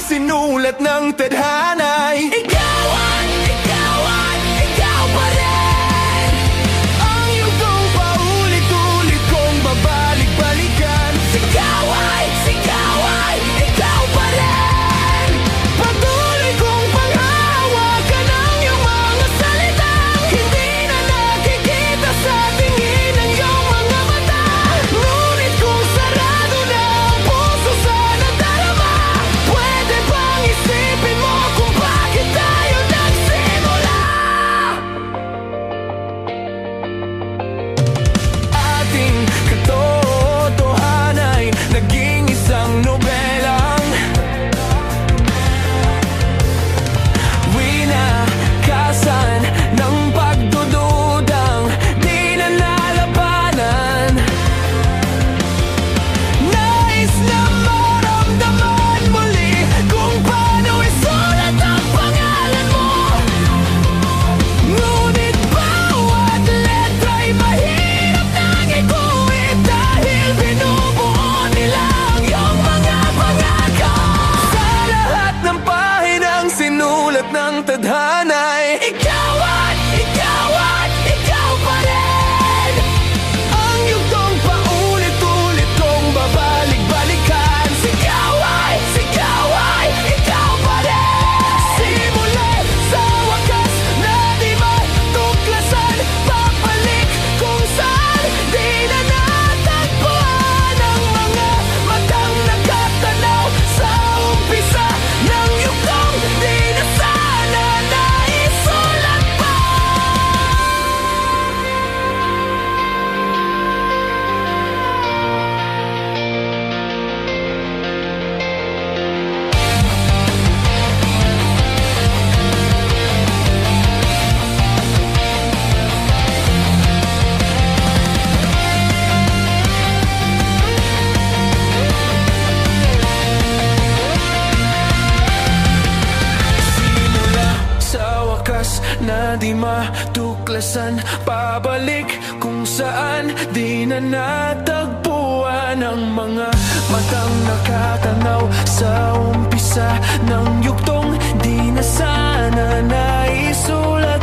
sinulat ng tadhana'y ikaw pa rin. Ang yugtong paulit-ulit kong babalik-balikan. Ikaw ay ikaw pa rin. Patuloy kong panghahawakan ang iyong mga salitang hindi na nakikita sa tingin ng iyong mga mata. Ngunit kung sarado na ang puso sa nadarama, pwede bang isipin mo kung bakit tayo nagsimula? Ating katotohanan ay naging isang nobelang winakasan ng pagdududang di na nalabanan. Nais na maramdaman muli kung paano isulat ang pangalan mo. Ngunit bawat letra'y mahirap nang iguhit dahil binubuo nila ang iyong mga pangako. Sa lahat ng pahinang sinulat ng tadhana'y ikaw pa rin. Ang yugtong paulit-ulit kong babalik-balikan. Ikaw ay ikaw pa rin. Simulat sa wakas na di matuklasan, papalik kung saan di na natagpuan ang mga matang nakatanaw sa umpisa ng yugtong di na sana naisulat pa. Simula sa wakas na di matuklasan, pabalik kung saan di na natagpuan ang mga matang nakatanaw sa umpisa ng yugtong di na sana naisulat